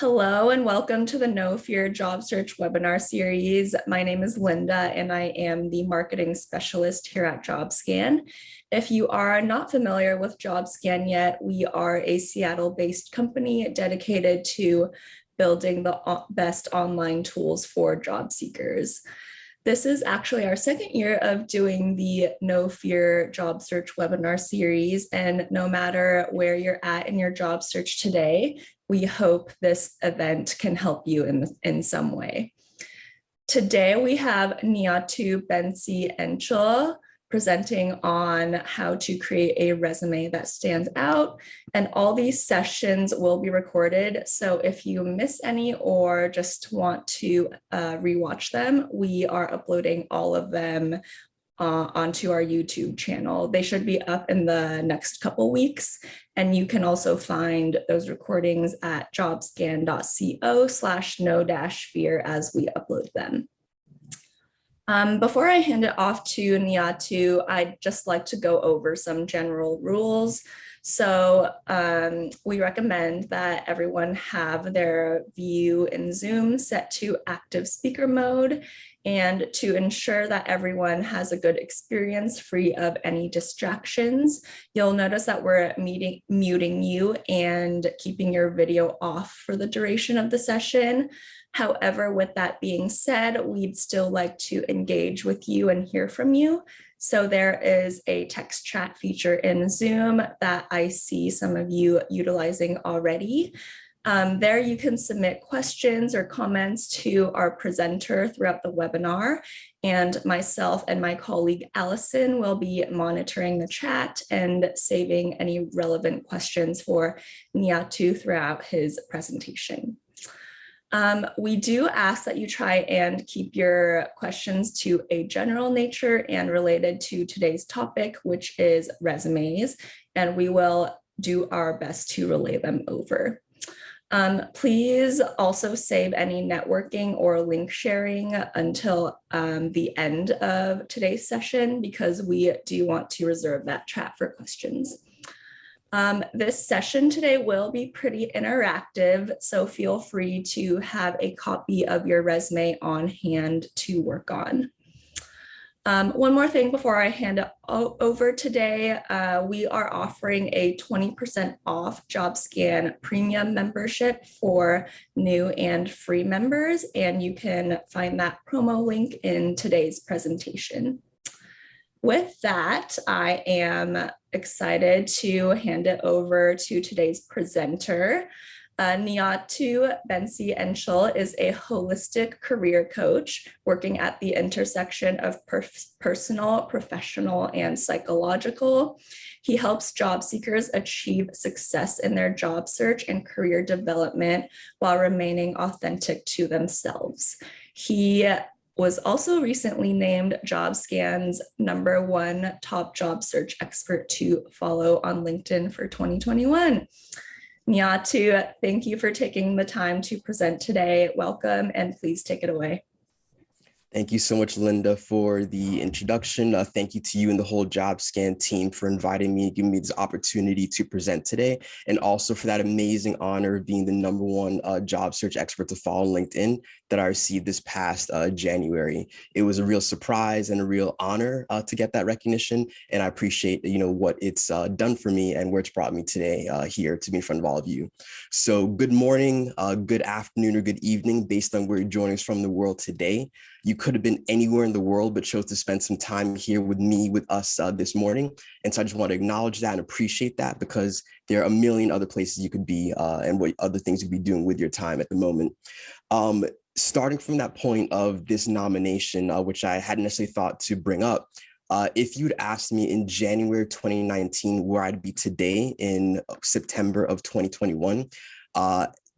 Hello and welcome to the No Fear Job Search webinar series. My name is Linda and I am the marketing specialist here at Jobscan. If you are not familiar with Jobscan yet, we are a Seattle-based company dedicated to building the best online tools for job seekers. This is actually our second year of doing the No Fear Job Search webinar series, and no matter where you're at in your job search today, we hope this event can help you in some way. Today we have Nii Ato Bentsi-Enchill presenting on how to create a resume that stands out, and all these sessions will be recorded. So if you miss any or just want to rewatch them, we are uploading all of them onto our YouTube channel. They should be up in the next couple weeks, and you can also find those recordings at jobscan.co/no-fear as we upload them. Before I hand it off to Nii Ato, I'd just like to go over some general rules. So we recommend that everyone have their view in Zoom set to active speaker mode, and to ensure that everyone has a good experience free of any distractions. You'll notice that we're muting you and keeping your video off for the duration of the session. However, with that being said, we'd still like to engage with you and hear from you. So there is a text chat feature in Zoom that I see some of you utilizing already. There you can submit questions or comments to our presenter throughout the webinar, and myself and my colleague Allison will be monitoring the chat and saving any relevant questions for Nii Ato throughout his presentation. We do ask that you try and keep your questions to a general nature and related to today's topic, which is resumes, and we will do our best to relay them over. Please also save any networking or link sharing until the end of today's session, because we do want to reserve that chat for questions. This session today will be pretty interactive, so feel free to have a copy of your resume on hand to work on. One more thing before I hand it over today, we are offering a 20% off Jobscan premium membership for new and free members, and you can find that promo link in today's presentation. With that, I am excited to hand it over to today's presenter. Nii Ato Bentsi-Enchill is a holistic career coach working at the intersection of personal, professional, and psychological. He helps job seekers achieve success in their job search and career development while remaining authentic to themselves. He was also recently named Jobscan's #1 top job search expert to follow on LinkedIn for 2021. Nii Ato, thank you for taking the time to present today. Welcome, and please take it away. Thank you so much, Linda, for the introduction. Thank you to you and the whole Jobscan team for inviting me, giving me this opportunity to present today, and also for that amazing honor of being the #1 job search expert to follow on LinkedIn that I received this past January. It was a real surprise and a real honor to get that recognition, and I appreciate what it's done for me and where it's brought me today here to be in front of all of you. So good morning, good afternoon, or good evening, based on where you're joining us from the world today. You could have been anywhere in the world, but chose to spend some time here with us this morning. And so I just want to acknowledge that and appreciate that, because there are a million other places you could be and what other things you could be doing with your time at the moment. Starting from that point of this nomination, which I hadn't necessarily thought to bring up, if you'd asked me in January 2019 where I'd be today in September of 2021,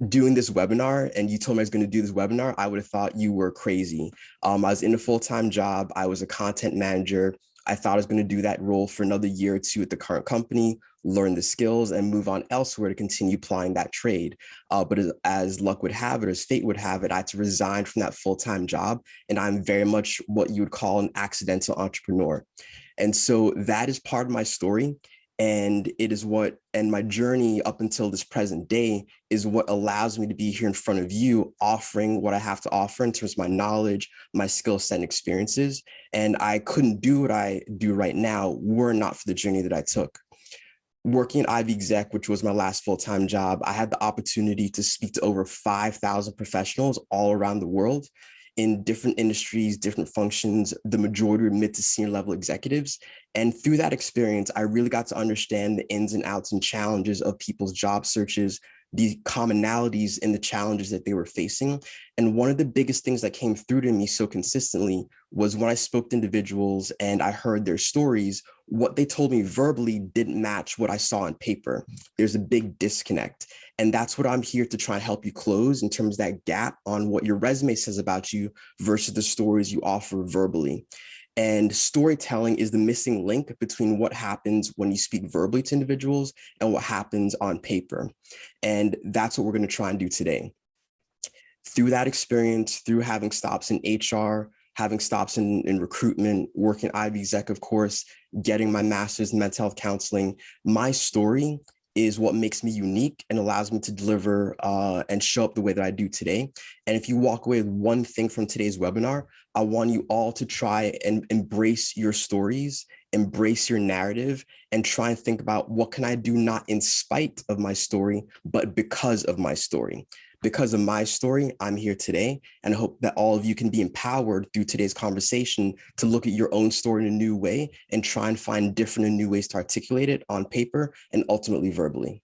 doing this webinar, and you told me I was going to do this webinar, I would have thought you were crazy. I was in a full-time job. I was a content manager. I thought I was going to do that role for another year or two at the current company, learn the skills, and move on elsewhere to continue applying that trade. But as luck would have it, or as fate would have it, I had to resign from that full-time job, and I'm very much what you would call an accidental entrepreneur. And so that is part of my story. And it is what, and my journey up until this present day is what allows me to be here in front of you, offering what I have to offer in terms of my knowledge, my skill set and experiences. And I couldn't do what I do right now were it not for the journey that I took. Working at Ivy Exec, which was my last full-time job, I had the opportunity to speak to over 5,000 professionals all around the world in different industries, different functions, the majority were mid to senior level executives. And through that experience, I really got to understand the ins and outs and challenges of people's job searches, the commonalities and the challenges that they were facing. And one of the biggest things that came through to me so consistently was when I spoke to individuals and I heard their stories, what they told me verbally didn't match what I saw on paper. There's a big disconnect. And that's what I'm here to try and help you close in terms of that gap on what your resume says about you versus the stories you offer verbally. And storytelling is the missing link between what happens when you speak verbally to individuals and what happens on paper. And that's what we're going to try and do today. Through that experience, through having stops in HR, having stops in recruitment, working at Ivy Exec, of course, getting my master's in mental health counseling, my story is what makes me unique and allows me to deliver and show up the way that I do today. And if you walk away with one thing from today's webinar, I want you all to try and embrace your stories, embrace your narrative, and try and think about what can I do not in spite of my story, but because of my story. Because of my story, I'm here today, and I hope that all of you can be empowered through today's conversation to look at your own story in a new way and try and find different and new ways to articulate it on paper and ultimately verbally.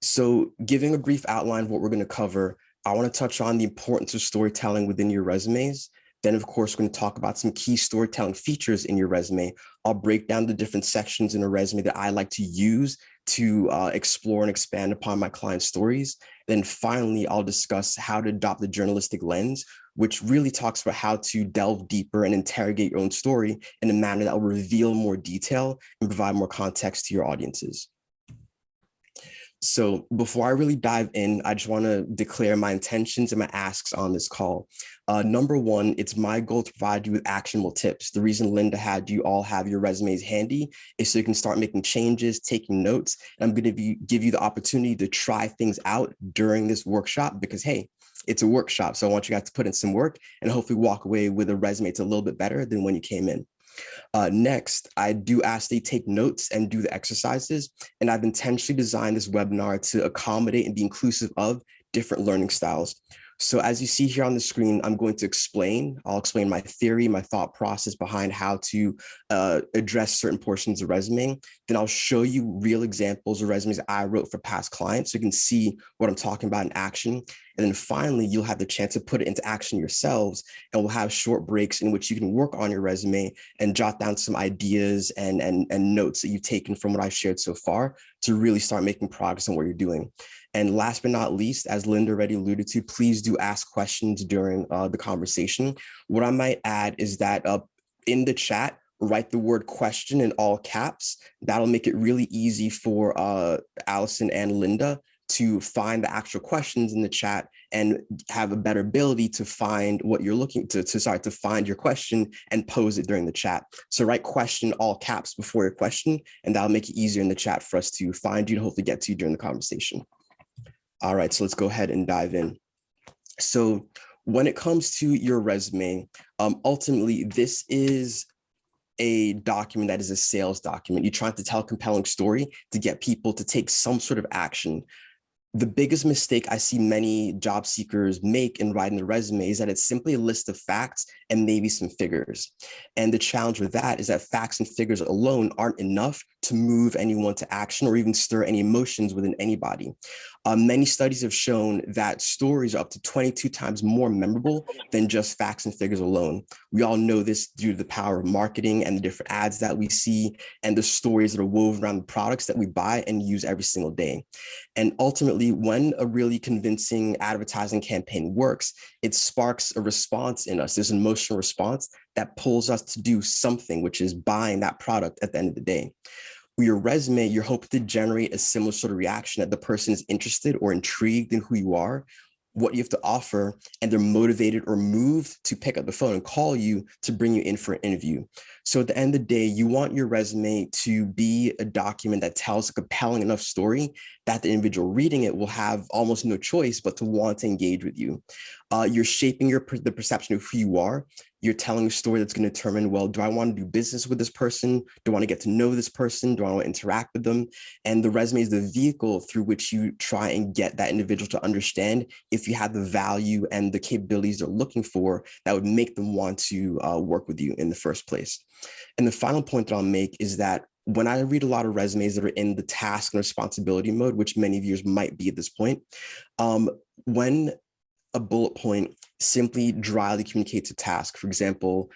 So giving a brief outline of what we're going to cover, I want to touch on the importance of storytelling within your resumes. Then, of course, we're going to talk about some key storytelling features in your resume. I'll break down the different sections in a resume that I like to use to explore and expand upon my clients' stories. Then finally, I'll discuss how to adopt the journalistic lens, which really talks about how to delve deeper and interrogate your own story in a manner that will reveal more detail and provide more context to your audiences. So before I really dive in, I just want to declare my intentions and my asks on this call. Number one, it's my goal to provide you with actionable tips. The reason Linda had you all have your resumes handy is so you can start making changes, taking notes. And I'm going to give you the opportunity to try things out during this workshop because, hey, it's a workshop. So I want you guys to put in some work and hopefully walk away with a resume that's a little bit better than when you came in. Next, I do ask that you take notes and do the exercises, and I've intentionally designed this webinar to accommodate and be inclusive of different learning styles. So as you see here on the screen, I'm going to I'll explain my theory, my thought process behind how to address certain portions of resume. Then I'll show you real examples of resumes I wrote for past clients so you can see what I'm talking about in action. And then finally, you'll have the chance to put it into action yourselves, and we'll have short breaks in which you can work on your resume and jot down some ideas and notes that you've taken from what I've shared so far to really start making progress on what you're doing. And last but not least, as Linda already alluded to, please do ask questions during the conversation. What I might add is that in the chat, write the word question in all caps. That'll make it really easy for Allison and Linda to find the actual questions in the chat and have a better ability to find what you're looking to find your question and pose it during the chat. So write question all caps before your question, and that'll make it easier in the chat for us to find you and hopefully get to you during the conversation. All right, so let's go ahead and dive in. So when it comes to your resume, ultimately, this is a document that is a sales document. You're trying to tell a compelling story to get people to take some sort of action. The biggest mistake I see many job seekers make in writing the resume is that it's simply a list of facts and maybe some figures. And the challenge with that is that facts and figures alone aren't enough to move anyone to action or even stir any emotions within anybody. Many studies have shown that stories are up to 22 times more memorable than just facts and figures alone. We all know this due to the power of marketing and the different ads that we see and the stories that are woven around the products that we buy and use every single day. And ultimately, when a really convincing advertising campaign works, it sparks a response in us. There's an emotional response that pulls us to do something, which is buying that product at the end of the day. With your resume, you're hoping to generate a similar sort of reaction that the person is interested or intrigued in who you are. what you have to offer, and they're motivated or moved to pick up the phone and call you to bring you in for an interview. So at the end of the day, you want your resume to be a document that tells a compelling enough story that the individual reading it will have almost no choice but to want to engage with you. You're shaping the perception of who you are. You're telling a story that's going to determine, well, do I want to do business with this person? Do I want to get to know this person? Do I want to interact with them? And the resume is the vehicle through which you try and get that individual to understand if you have the value and the capabilities they're looking for that would make them want to work with you in the first place. And the final point that I'll make is that when I read a lot of resumes that are in the task and responsibility mode, which many of yours might be at this point, when a bullet point simply dryly communicates a task, for example,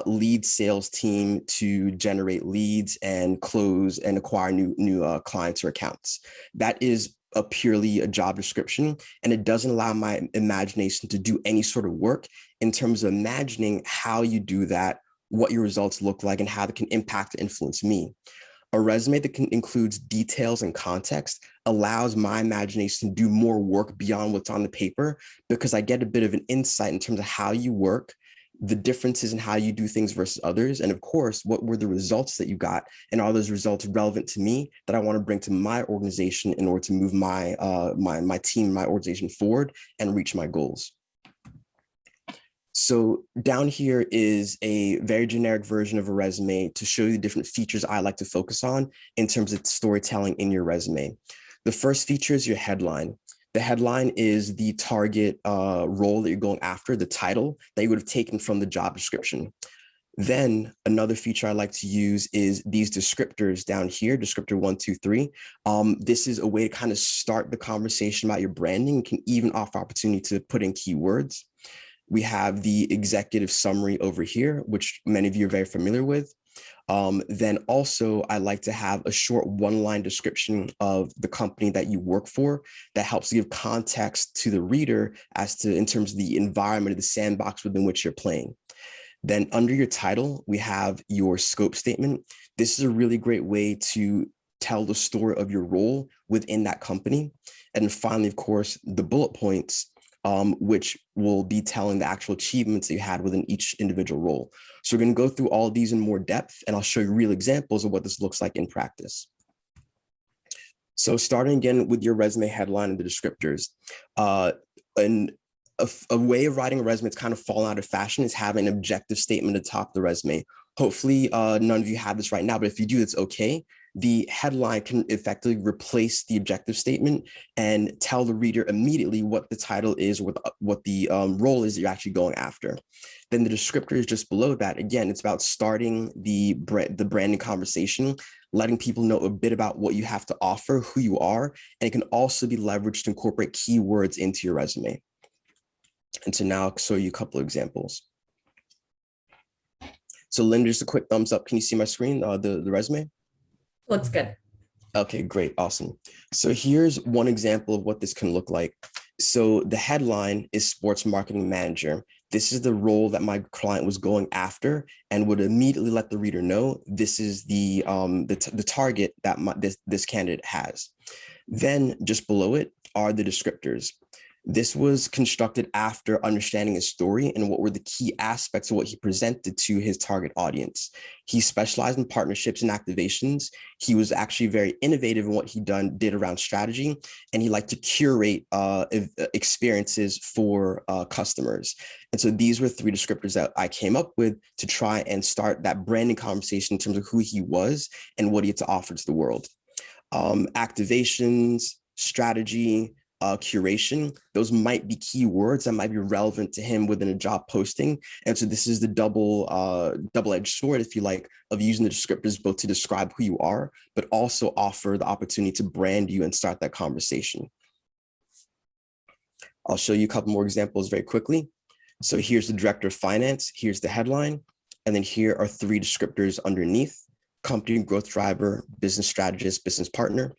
lead sales team to generate leads and close and acquire new clients or accounts. That is purely a job description, and it doesn't allow my imagination to do any sort of work in terms of imagining how you do that, what your results look like, and how they can impact or influence me. A resume that includes details and context allows my imagination to do more work beyond what's on the paper, because I get a bit of an insight in terms of how you work, the differences in how you do things versus others, and of course, what were the results that you got, and are those results relevant to me that I want to bring to my organization in order to move my team, my organization forward and reach my goals. So down here is a very generic version of a resume to show you the different features I like to focus on in terms of storytelling in your resume. The first feature is your headline. The headline is the target role that you're going after, the title that you would have taken from the job description. Then another feature I like to use is these descriptors down here, descriptor 1, 2, 3. This is a way to kind of start the conversation about your branding, can even offer opportunity to put in keywords. We have the executive summary over here, which many of you are very familiar with. Then also, I like to have a short one-line description of the company that you work for that helps give context to the reader as to in terms of the environment of the sandbox within which you're playing. Then under your title, we have your scope statement. This is a really great way to tell the story of your role within that company. And then finally, of course, the bullet points, which will be telling the actual achievements that you had within each individual role. So we're going to go through all of these in more depth, and I'll show you real examples of what this looks like in practice. So starting again with your resume headline and the descriptors, and a way of writing a resume that's kind of fallen out of fashion is having an objective statement at the top of the resume. Hopefully none of you have this right now, but if you do, it's okay. The headline can effectively replace the objective statement and tell the reader immediately what the title is, or what the role is that you're actually going after. Then the descriptor is just below that. Again, it's about starting the branding conversation, letting people know a bit about what you have to offer, who you are, and it can also be leveraged to incorporate keywords into your resume. And so now I'll show you a couple of examples. So Linda, just a quick thumbs up. Can you see my screen, the resume? Looks good. Okay, great, awesome. So here's one example of what this can look like. So the headline is sports marketing manager. This is the role that my client was going after, and would immediately let the reader know this is the target that this candidate has. Then just below it are the descriptors. This was constructed after understanding his story and what were the key aspects of what he presented to his target audience. He specialized in partnerships and activations. He was actually very innovative in what he did around strategy, and he liked to curate experiences for customers. And so these were 3 descriptors that I came up with to try and start that branding conversation in terms of who he was and what he had to offer to the world. Activations, strategy, curation, those might be keywords that might be relevant to him within a job posting. And so this is the double-edged sword, if you like, of using the descriptors both to describe who you are, but also offer the opportunity to brand you and start that conversation. I'll show you a couple more examples very quickly. So here's the director of finance, here's the headline, and then here are 3 descriptors underneath: company growth driver, business strategist, business partner.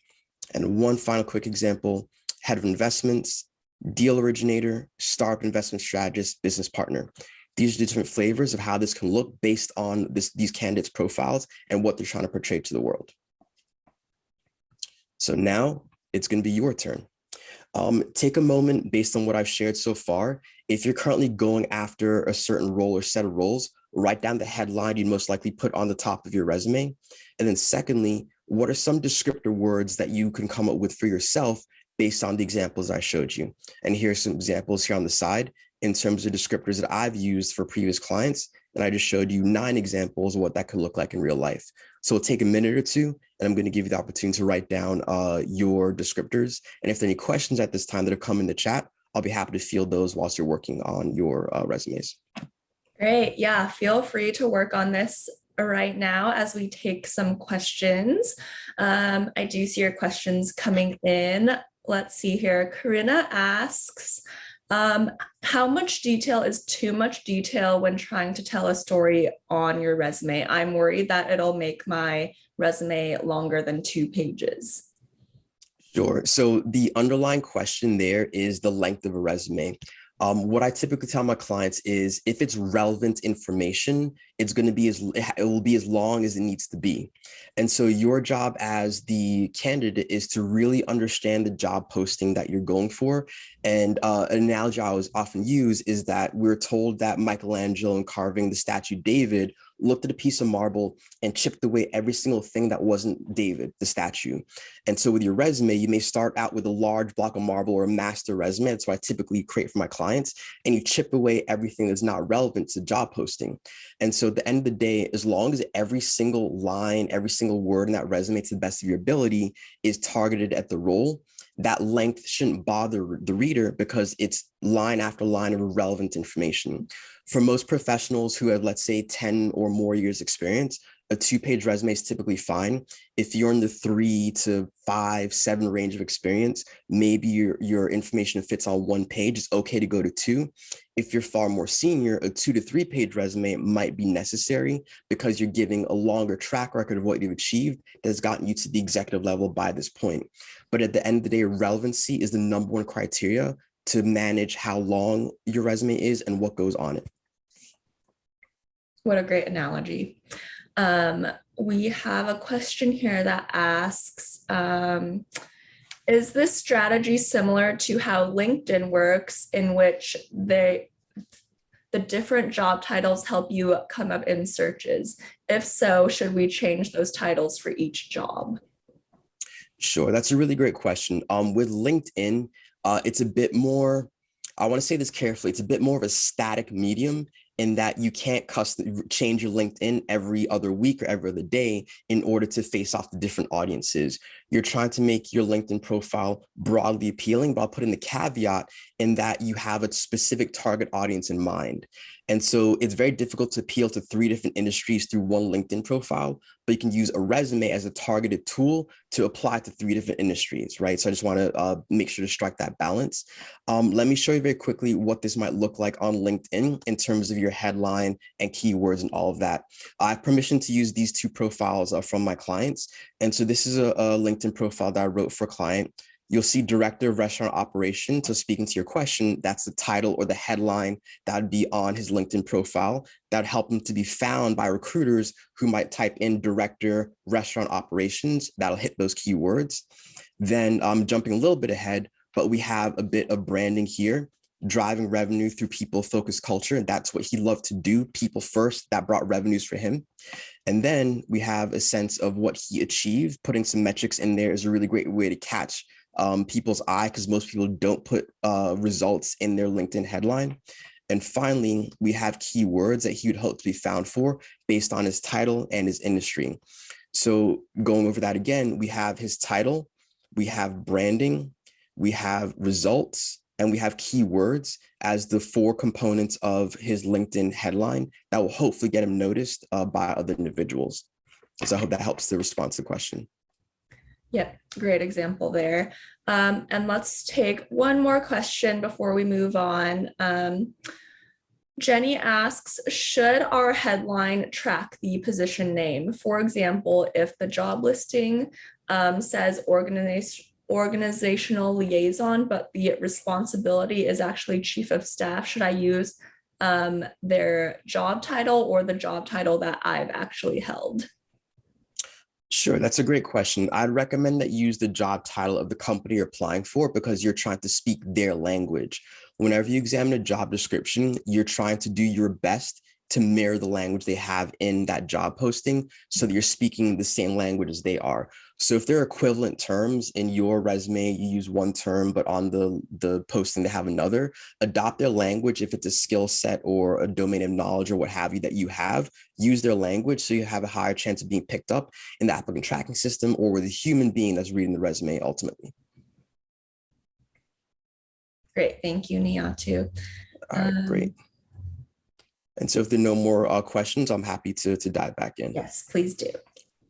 And one final quick example: head of investments, deal originator, startup investment strategist, business partner. These are the different flavors of how this can look based on these candidates' profiles and what they're trying to portray to the world. So now it's going to be your turn. Take a moment based on what I've shared so far. If you're currently going after a certain role or set of roles, write down the headline you'd most likely put on the top of your resume. And then secondly, what are some descriptor words that you can come up with for yourself based on the examples I showed you? And here's some examples here on the side in terms of descriptors that I've used for previous clients. And I just showed you 9 examples of what that could look like in real life. So it'll take a minute or two, and I'm going to give you the opportunity to write down your descriptors. And if there are any questions at this time that have come in the chat, I'll be happy to field those whilst you're working on your resumes. Great. Yeah, feel free to work on this right now as we take some questions. I do see your questions coming in. Let's see here. Corinna asks, how much detail is too much detail when trying to tell a story on your resume? I'm worried that it'll make my resume longer than 2 pages. Sure. So the underlying question there is the length of a resume. What I typically tell my clients is if it's relevant information, it will be as long as it needs to be. And so your job as the candidate is to really understand the job posting that you're going for. And an analogy I always often use is that we're told that Michelangelo, in carving the statue David, looked at a piece of marble and chipped away every single thing that wasn't David, the statue. And so with your resume, you may start out with a large block of marble or a master resume. That's what I typically create for my clients. And you chip away everything that's not relevant to job posting. And so at the end of the day, as long as every single line, every single word in that resume to the best of your ability is targeted at the role, that length shouldn't bother the reader because it's line after line of relevant information. For most professionals who have, let's say, 10 or more years experience, a 2-page resume is typically fine. If you're in the 3 to 5, 7 range of experience, maybe your information fits on 1 page. It's okay to go to 2. If you're far more senior, a 2 to 3 page resume might be necessary because you're giving a longer track record of what you've achieved that has gotten you to the executive level by this point. But at the end of the day, relevancy is the #1 criteria to manage how long your resume is and what goes on it. What a great analogy. We have a question here that asks, is this strategy similar to how LinkedIn works, in which the different job titles help you come up in searches? If so, should we change those titles for each job? Sure, that's a really great question. With LinkedIn, it's a bit more, I want to say this carefully, it's a bit more of a static medium in that you can't change your LinkedIn every other week or every other day in order to face off the different audiences. You're trying to make your LinkedIn profile broadly appealing, but I'll put in the caveat in that you have a specific target audience in mind. And so it's very difficult to appeal to 3 different industries through 1 LinkedIn profile, but you can use a resume as a targeted tool to apply to 3 different industries, right? So I just want to make sure to strike that balance. Let me show you very quickly what this might look like on LinkedIn in terms of your headline and keywords and all of that. I have permission to use these 2 profiles from my clients. And so this is a LinkedIn profile that I wrote for a client. You'll see Director of Restaurant Operations. So speaking to your question, that's the title or the headline that would be on his LinkedIn profile that would help him to be found by recruiters who might type in Director Restaurant Operations. That'll hit those keywords. Then I'm jumping a little bit ahead, but we have a bit of branding here, driving revenue through people-focused culture. And that's what he loved to do, people first, that brought revenues for him. And then we have a sense of what he achieved. Putting some metrics in there is a really great way to catch people's eye, because most people don't put results in their LinkedIn headline. And finally, we have keywords that he would hope to be found for based on his title and his industry. So going over that again, we have his title, we have branding, we have results, and we have keywords as the 4 components of his LinkedIn headline that will hopefully get him noticed by other individuals. So I hope that helps to respond to the question. Yeah, great example there. And let's take one more question before we move on. Jenny asks, should our headline track the position name? For example, if the job listing says organizational liaison, but the responsibility is actually chief of staff, should I use their job title or the job title that I've actually held? Sure, that's a great question. I'd recommend that you use the job title of the company you're applying for because you're trying to speak their language. Whenever you examine a job description, you're trying to do your best to mirror the language they have in that job posting so that you're speaking the same language as they are. So if there are equivalent terms in your resume, you use one term, but on the posting they have another, adopt their language if it's a skill set or a domain of knowledge or what have you that you have, use their language so you have a higher chance of being picked up in the applicant tracking system or with a human being that's reading the resume ultimately. Great, thank you, Nii Ato. All right, great. And so if there are no more questions, I'm happy to dive back in. Yes, please do.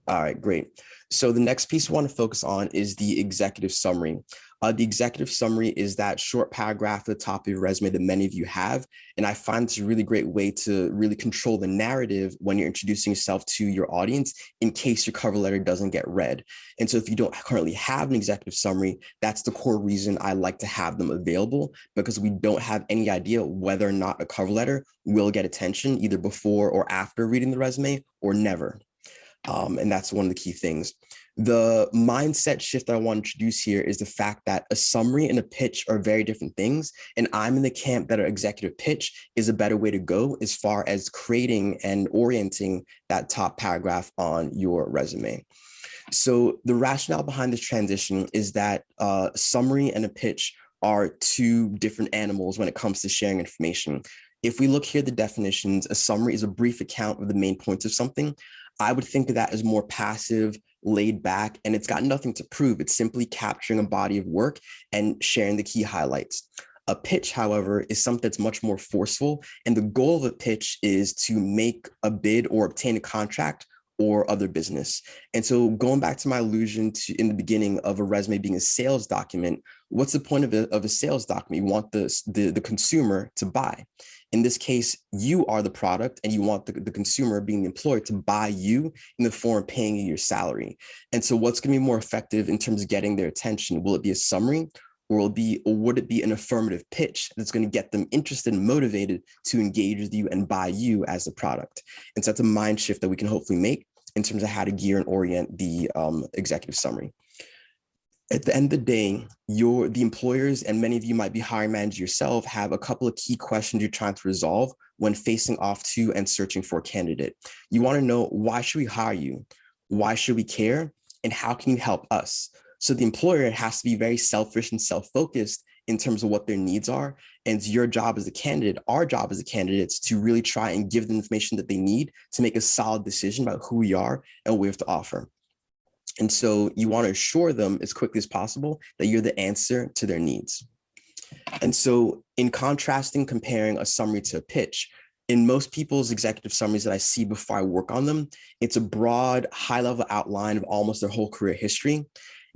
All right, great. So the next piece we want to focus on is the executive summary. The executive summary is that short paragraph at the top of your resume that many of you have. And I find it's a really great way to really control the narrative when you're introducing yourself to your audience in case your cover letter doesn't get read. And so if you don't currently have an executive summary, that's the core reason I like to have them available, because we don't have any idea whether or not a cover letter will get attention either before or after reading the resume or never. And that's one of the key things. The mindset shift that I want to introduce here is the fact that a summary and a pitch are very different things. And I'm in the camp that an executive pitch is a better way to go as far as creating and orienting that top paragraph on your resume. So the rationale behind this transition is that a summary and a pitch are two different animals when it comes to sharing information. If we look here at the definitions, a summary is a brief account of the main points of something. I would think of that as more passive, laid back, and it's got nothing to prove. It's simply capturing a body of work and sharing the key highlights. A pitch, however, is something that's much more forceful, and the goal of a pitch is to make a bid or obtain a contract or other business. And so going back to my allusion to in the beginning of a resume being a sales document, what's the point of a sales document? You want the consumer to buy. In this case, you are the product and you want the consumer, being the employer, to buy you in the form of paying you your salary. And so what's going to be more effective in terms of getting their attention? Will it be a summary, or would it be an affirmative pitch that's going to get them interested and motivated to engage with you and buy you as the product? And so that's a mind shift that we can hopefully make in terms of how to gear and orient the executive summary. At the end of the day, the employers, and many of you might be hiring managers yourself, have a couple of key questions you're trying to resolve when facing off to and searching for a candidate. You want to know, why should we hire you? Why should we care? And how can you help us? So the employer has to be very selfish and self-focused in terms of what their needs are. And your job as a candidate, our job as a candidate, is to really try and give them information that they need to make a solid decision about who we are and what we have to offer. And so you want to assure them as quickly as possible that you're the answer to their needs. And so in contrasting, comparing a summary to a pitch, in most people's executive summaries that I see before I work on them, it's a broad, high-level outline of almost their whole career history.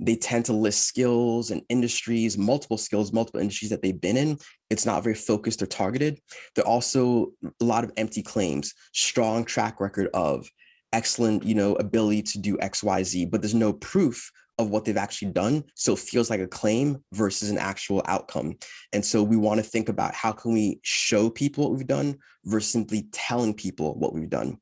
They tend to list skills and industries, multiple skills, multiple industries that they've been in. It's not very focused or targeted. There are also a lot of empty claims, strong track record of, excellent, ability to do X, Y, Z, but there's no proof of what they've actually done. So it feels like a claim versus an actual outcome. And so we want to think about, how can we show people what we've done versus simply telling people what we've done.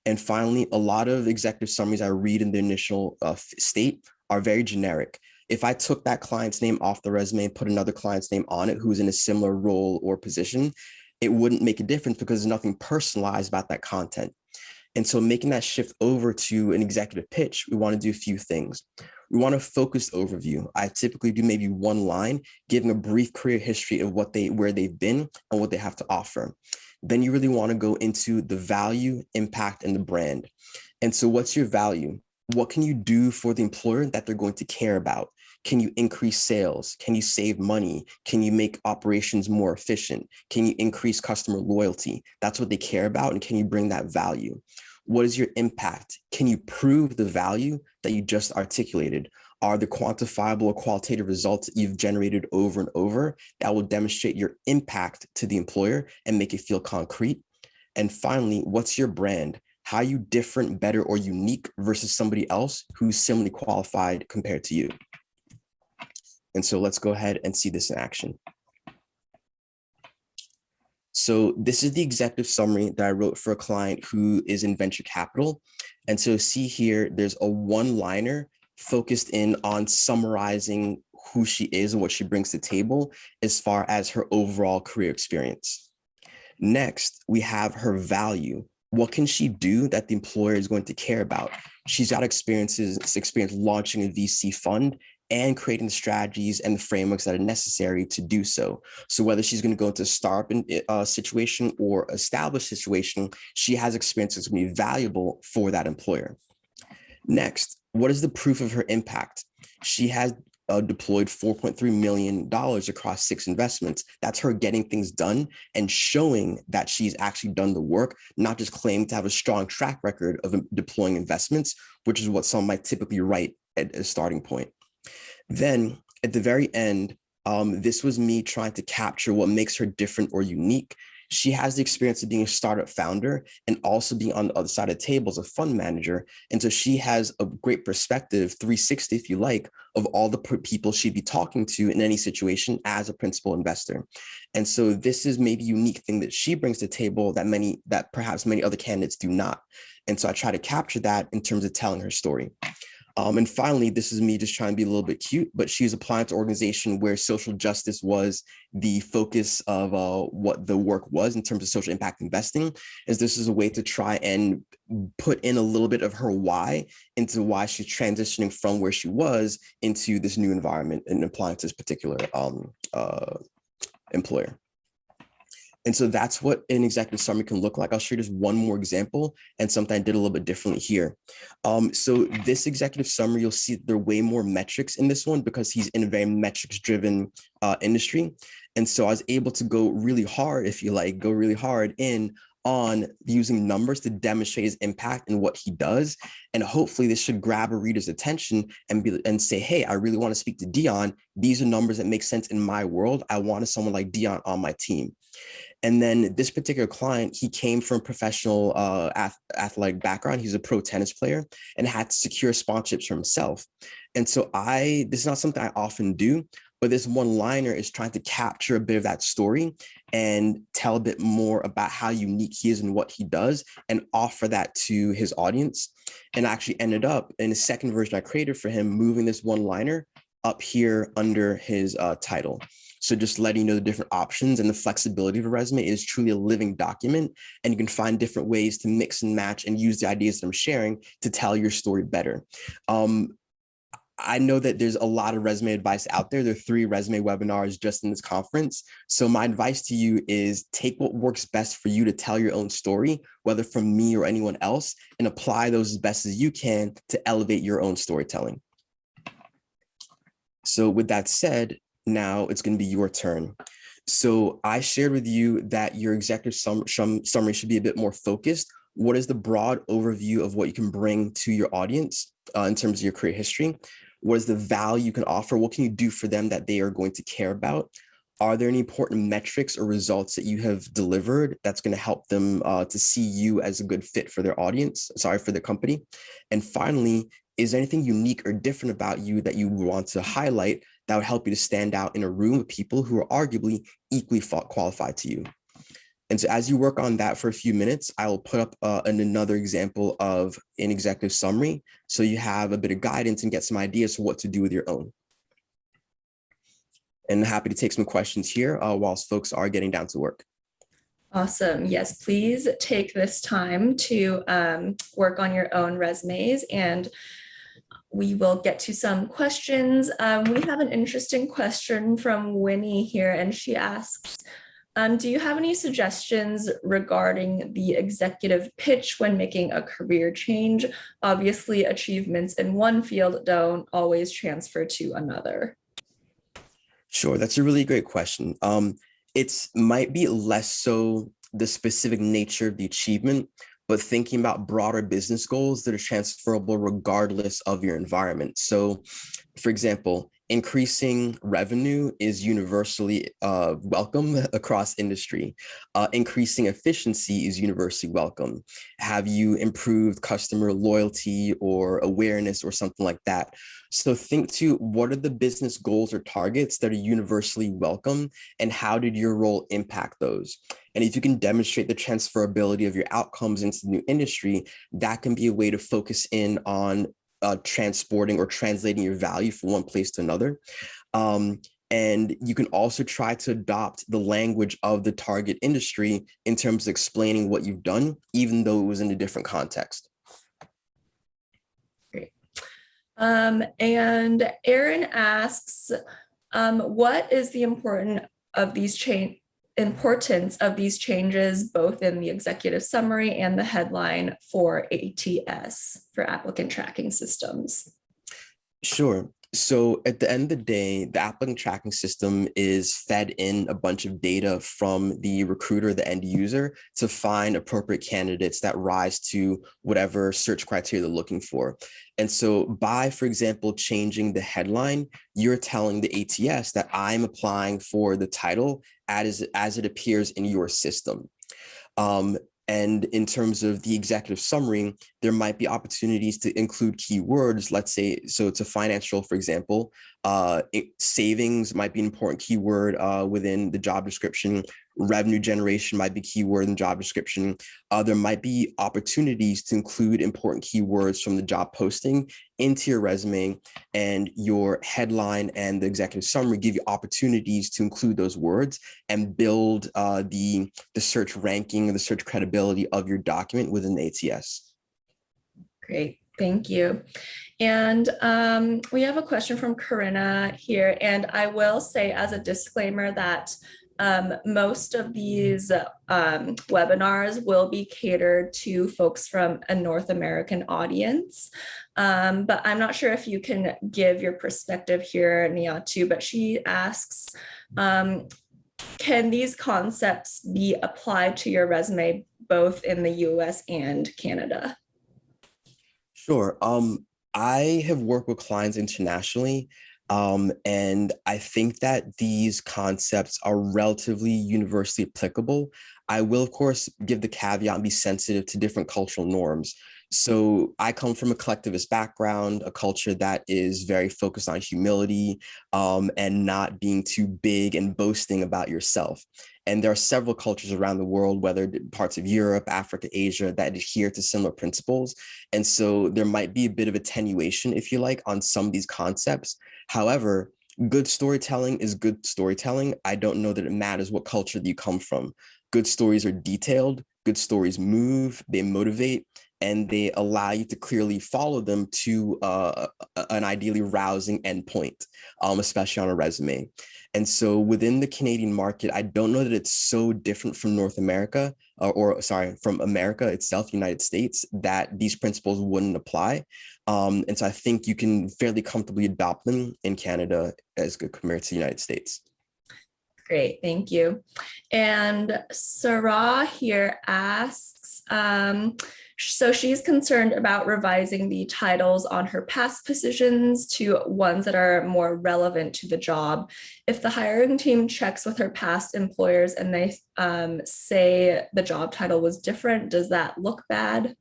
And finally, a lot of executive summaries I read in the initial state are very generic. If I took that client's name off the resume and put another client's name on it who's in a similar role or position, it wouldn't make a difference because there's nothing personalized about that content. And so making that shift over to an executive pitch, we want to do a few things. We want a focused overview. I typically do maybe one line, giving a brief career history of where they've been and what they have to offer. Then you really want to go into the value, impact, and the brand. And so what's your value? What can you do for the employer that they're going to care about? Can you increase sales? Can you save money? Can you make operations more efficient? Can you increase customer loyalty? That's what they care about. And can you bring that value? What is your impact? Can you prove the value that you just articulated? Are the quantifiable or qualitative results that you've generated over and over that will demonstrate your impact to the employer and make it feel concrete? And finally, what's your brand? How are you different, better, or unique versus somebody else who's similarly qualified compared to you? And so let's go ahead and see this in action. So this is the executive summary that I wrote for a client who is in venture capital. And so see here, there's a one-liner focused in on summarizing who she is and what she brings to the table as far as her overall career experience. Next, we have her value. What can she do that the employer is going to care about? She's got experience launching a VC fund and creating the strategies and the frameworks that are necessary to do so. So whether she's going to go into a startup situation or established situation, she has experience that's going to be valuable for that employer. Next, what is the proof of her impact? She has deployed $4.3 million across 6 investments. That's her getting things done and showing that she's actually done the work, not just claiming to have a strong track record of deploying investments, which is what some might typically write at a starting point. Then at the very end, this was me trying to capture what makes her different or unique. She has the experience of being a startup founder and also being on the other side of the table as a fund manager. And so she has a great perspective, 360, if you like, of all the people she'd be talking to in any situation as a principal investor. And so this is maybe a unique thing that she brings to the table that perhaps many other candidates do not. And so I try to capture that in terms of telling her story. And finally, this is me just trying to be a little bit cute, but she's applying to an organization where social justice was the focus of what the work was in terms of social impact investing, as this is a way to try and put in a little bit of her why into why she's transitioning from where she was into this new environment and applying to this particular employer. And so that's what an executive summary can look like. I'll show you just one more example and something I did a little bit differently here. So this executive summary, you'll see there are way more metrics in this one because he's in a very metrics-driven industry. And so I was able to go really hard, if you like, in on using numbers to demonstrate his impact and what he does. And hopefully this should grab a reader's attention and say, hey, I really want to speak to Dion. These are numbers that make sense in my world. I wanted someone like Dion on my team. And then this particular client, he came from professional athletic background. He's a pro tennis player and had to secure sponsorships for himself. And so this is not something I often do, but this one-liner is trying to capture a bit of that story and tell a bit more about how unique he is and what he does and offer that to his audience. And I actually ended up in the second version I created for him, moving this one-liner up here under his title. So just letting you know the different options and the flexibility of a resume is truly a living document. And you can find different ways to mix and match and use the ideas that I'm sharing to tell your story better. I know that there's a lot of resume advice out there. There are 3 resume webinars just in this conference. So my advice to you is take what works best for you to tell your own story, whether from me or anyone else, and apply those as best as you can to elevate your own storytelling. So with that said, now it's going to be your turn. So I shared with you that your executive summary should be a bit more focused. What is the broad overview of what you can bring to your audience in terms of your career history? What is the value you can offer? What can you do for them that they are going to care about? Are there any important metrics or results that you have delivered that's going to help them to see you as a good fit for their audience, for their company? And finally, is there anything unique or different about you that you want to highlight that would help you to stand out in a room of people who are arguably equally qualified to you? And so as you work on that for a few minutes, I will put up another example of an executive summary, so you have a bit of guidance and get some ideas for what to do with your own. And happy to take some questions here whilst folks are getting down to work. Awesome. Yes, please take this time to work on your own resumes, and we will get to some questions. We have an interesting question from Winnie here, and she asks, do you have any suggestions regarding the executive pitch when making a career change? Obviously, achievements in one field don't always transfer to another. Sure, that's a really great question. It might be less so the specific nature of the achievement, but thinking about broader business goals that are transferable regardless of your environment. So, for example, increasing revenue is universally welcome across industry. Increasing efficiency is universally welcome. Have you improved customer loyalty or awareness or something like that? So think to what are the business goals or targets that are universally welcome, and how did your role impact those? And if you can demonstrate the transferability of your outcomes into the new industry, that can be a way to focus in on transporting or translating your value from one place to another. And you can also try to adopt the language of the target industry in terms of explaining what you've done, even though it was in a different context. Great. And Aaron asks, what is the importance of these changes, both in the executive summary and the headline for ATS, for applicant tracking systems? Sure. So at the end of the day, the applicant tracking system is fed in a bunch of data from the recruiter, the end user, to find appropriate candidates that rise to whatever search criteria they're looking for. And so by, for example, changing the headline, you're telling the ATS that I'm applying for the title as it appears in your system. And in terms of the executive summary, there might be opportunities to include keywords. Let's say, so it's a financial, for example, savings might be an important keyword within the job description. Revenue generation might be keyword in the job description. There might be opportunities to include important keywords from the job posting into your resume, and your headline and the executive summary give you opportunities to include those words and build the search ranking and the search credibility of your document within the ATS. Great, thank you. And we have a question from Corinna here, and I will say as a disclaimer that most of these webinars will be catered to folks from a North American audience, but I'm not sure if you can give your perspective here, Nii Ato, but she asks, can these concepts be applied to your resume both in the US and Canada? Sure. I have worked with clients internationally, and I think that these concepts are relatively universally applicable. I will, of course, give the caveat and be sensitive to different cultural norms. So I come from a collectivist background, a culture that is very focused on humility and not being too big and boasting about yourself. And there are several cultures around the world, whether parts of Europe, Africa, Asia, that adhere to similar principles. And so there might be a bit of attenuation, if you like, on some of these concepts. However, good storytelling is good storytelling. I don't know that it matters what culture that you come from. Good stories are detailed, good stories move, they motivate, and they allow you to clearly follow them to an ideally rousing endpoint, especially on a resume. And so within the Canadian market, I don't know that it's so different from North America, from America itself, United States, that these principles wouldn't apply. And so I think you can fairly comfortably adopt them in Canada as compared to the United States. Great, thank you. And Sarah here asks, so she's concerned about revising the titles on her past positions to ones that are more relevant to the job. If the hiring team checks with her past employers and they say the job title was different, does that look bad?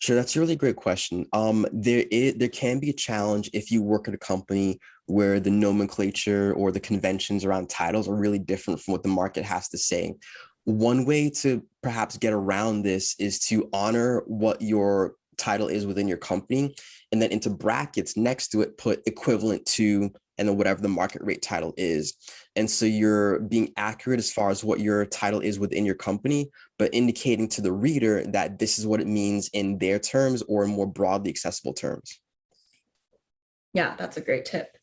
Sure, that's a really great question. There can be a challenge if you work at a company where the nomenclature or the conventions around titles are really different from what the market has to say. One way to perhaps get around this is to honor what your title is within your company, and then into brackets next to it, put equivalent to, and then whatever the market rate title is. And so you're being accurate as far as what your title is within your company, but indicating to the reader that this is what it means in their terms or in more broadly accessible terms. Yeah, that's a great tip.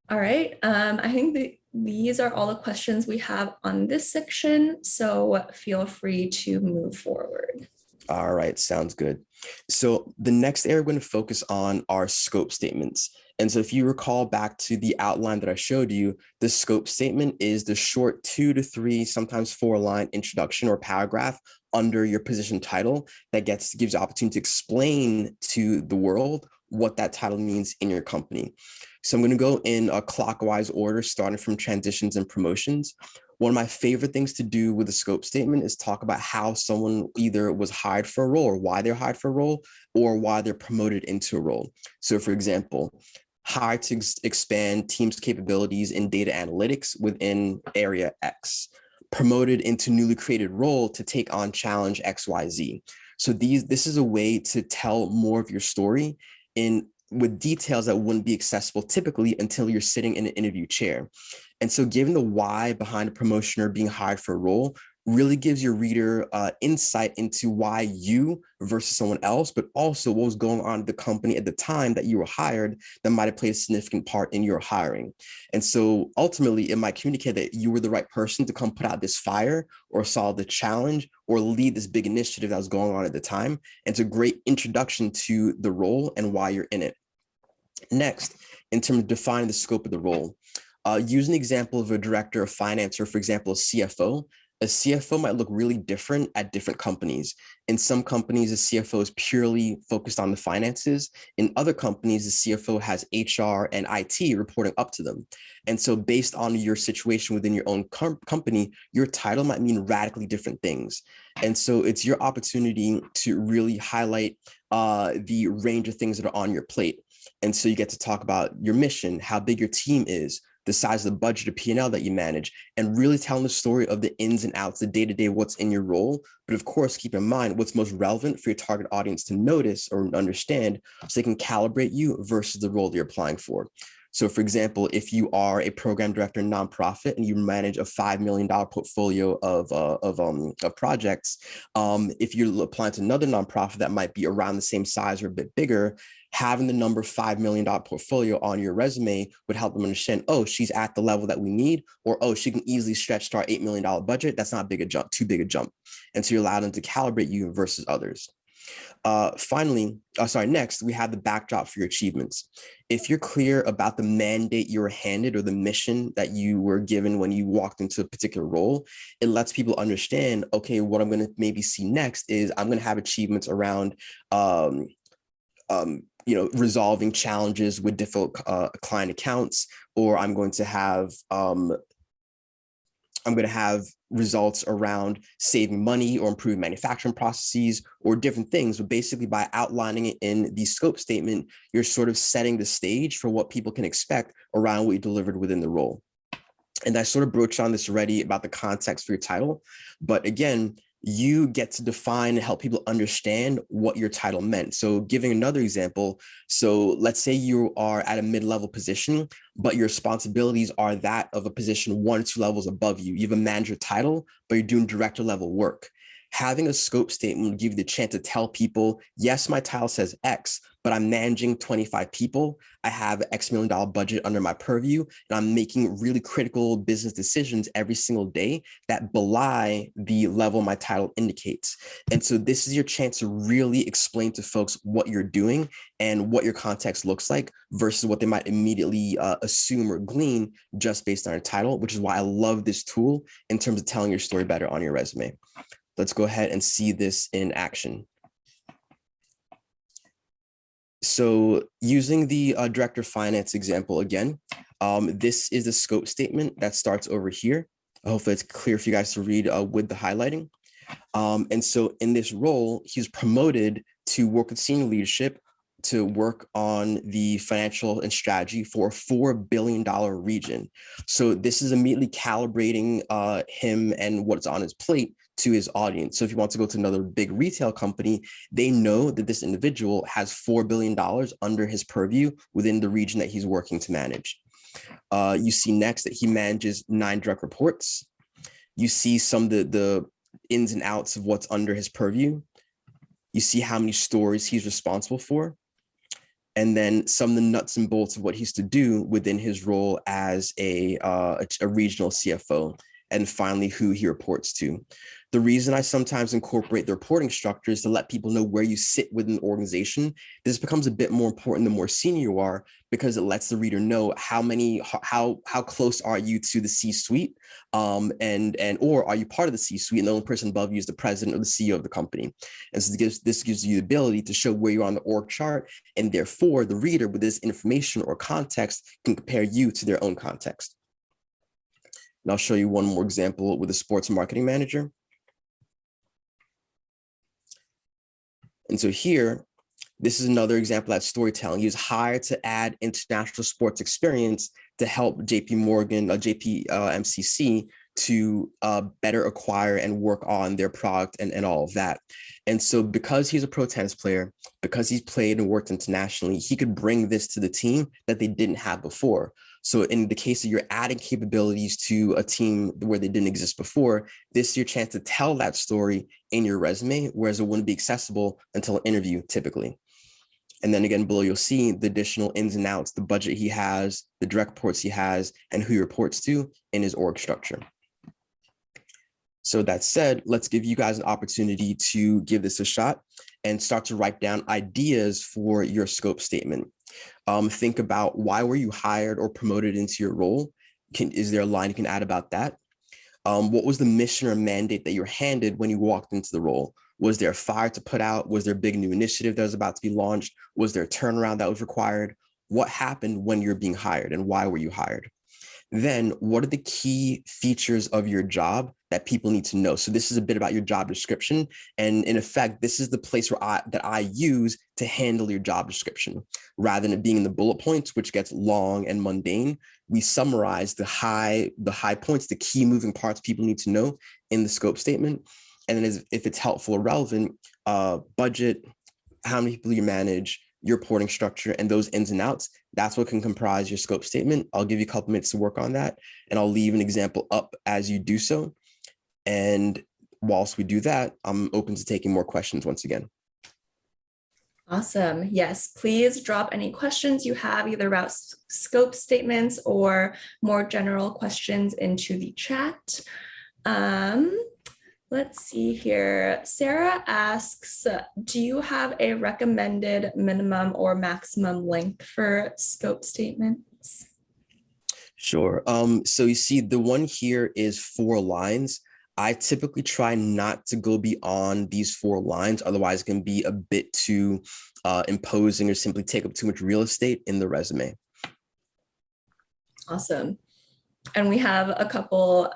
All right, I think these are all the questions we have on this section, so feel free to move forward. All right, sounds good. So the next area we're going to focus on are scope statements. And so if you recall back to the outline that I showed you, the scope statement is the short 2 to 3, sometimes 4-line introduction or paragraph under your position title that gives you opportunity to explain to the world what that title means in your company. So I'm going to go in a clockwise order, starting from transitions and promotions. One of my favorite things to do with a scope statement is talk about how someone either was hired for a role, or why they're hired for a role, or why they're promoted into a role. So for example, hired to expand team's capabilities in data analytics within area X, promoted into newly created role to take on challenge XYZ. So this is a way to tell more of your story with details that wouldn't be accessible typically until you're sitting in an interview chair. And so giving the why behind a promotion or being hired for a role really gives your reader insight into why you versus someone else, but also what was going on at the company at the time that you were hired that might have played a significant part in your hiring. And so ultimately, it might communicate that you were the right person to come put out this fire or solve the challenge or lead this big initiative that was going on at the time. And it's a great introduction to the role and why you're in it. Next, in terms of defining the scope of the role, use an example of a director of finance, or for example, a CFO. A CFO might look really different at different companies. In some companies, a CFO is purely focused on the finances. In other companies, the CFO has HR and IT reporting up to them. And so based on your situation within your own company, your title might mean radically different things. And so it's your opportunity to really highlight the range of things that are on your plate. And so you get to talk about your mission, how big your team is, the size of the budget of P&L that you manage, and really telling the story of the ins and outs, the day-to-day, what's in your role. But of course, keep in mind what's most relevant for your target audience to notice or understand so they can calibrate you versus the role that you're applying for. So for example, if you are a program director in nonprofit and you manage a $5 million portfolio of projects, if you're applying to another nonprofit that might be around the same size or a bit bigger, having the number $5 million portfolio on your resume would help them understand, oh, she's at the level that we need, or, oh, she can easily stretch to our $8 million budget. That's not too big a jump. And so you allow them to calibrate you versus others. Next, we have the backdrop for your achievements. If you're clear about the mandate you were handed or the mission that you were given when you walked into a particular role, it lets people understand, okay, what I'm going to maybe see next is I'm going to have achievements around resolving challenges with difficult client accounts, or I'm going to have results around saving money or improving manufacturing processes or different things. But basically, by outlining it in the scope statement, you're sort of setting the stage for what people can expect around what you delivered within the role. And I sort of broached on this already about the context for your title, but again, you get to define and help people understand what your title meant. So giving another example, so let's say you are at a mid-level position, but your responsibilities are that of a position 1 or 2 levels above you. You have a manager title, but you're doing director level work. Having a scope statement will give you the chance to tell people, yes, my title says X, but I'm managing 25 people. I have an X million dollar budget under my purview, and I'm making really critical business decisions every single day that belie the level my title indicates. And so this is your chance to really explain to folks what you're doing and what your context looks like versus what they might immediately assume or glean just based on your title, which is why I love this tool in terms of telling your story better on your resume. Let's go ahead and see this in action. So using the director of finance example again, this is the scope statement that starts over here. Hopefully it's clear for you guys to read with the highlighting. And so in this role, he's promoted to work with senior leadership to work on the financial and strategy for a $4 billion region. So this is immediately calibrating him and what's on his plate to his audience. So if you want to go to another big retail company, they know that this individual has $4 billion under his purview within the region that he's working to manage. You see next that he manages 9 direct reports. You see some of the ins and outs of what's under his purview. You see how many stores he's responsible for. And then some of the nuts and bolts of what he's to do within his role as a regional CFO. and finally who he reports to. The reason I sometimes incorporate the reporting structure is to let people know where you sit within the organization. This becomes a bit more important the more senior you are, because it lets the reader know how close are you to the C-suite, or are you part of the C-suite and the only person above you is the president or the CEO of the company. And so this gives you the ability to show where you're on the org chart, and therefore the reader with this information or context can compare you to their own context. And I'll show you one more example with a sports marketing manager. And so here, this is another example of that storytelling. He was hired to add international sports experience to help MCC to better acquire and work on their product and all of that. And so because he's a pro tennis player, because he's played and worked internationally, he could bring this to the team that they didn't have before. So in the case of you're adding capabilities to a team where they didn't exist before, this is your chance to tell that story in your resume, whereas it wouldn't be accessible until an interview typically. And then again, below, you'll see the additional ins and outs, the budget he has, the direct reports he has, and who he reports to in his org structure. So that said, let's give you guys an opportunity to give this a shot and start to write down ideas for your scope statement. Think about, why were you hired or promoted into your role? Is there a line you can add about that? What was the mission or mandate that you were handed when you walked into the role? Was there a fire to put out? Was there a big new initiative that was about to be launched? Was there a turnaround that was required? What happened when you're being hired, and why were you hired? Then what are the key features of your job that people need to know? So this is a bit about your job description. And in effect, this is the place where I use to handle your job description. Rather than it being in the bullet points, which gets long and mundane, we summarize the high points, the key moving parts people need to know in the scope statement. And then if it's helpful or relevant, budget, how many people you manage, your reporting structure, and those ins and outs, that's what can comprise your scope statement. I'll give you a couple minutes to work on that, and I'll leave an example up as you do so. And whilst we do that, I'm open to taking more questions once again. Awesome. Yes, please drop any questions you have either about scope statements or more general questions into the chat. Let's see here. Sarah asks, do you have a recommended minimum or maximum length for scope statements? Sure. So you see, the one here is 4 lines. I typically try not to go beyond these 4 lines. Otherwise, it can be a bit too imposing or simply take up too much real estate in the resume. Awesome. And we have a couple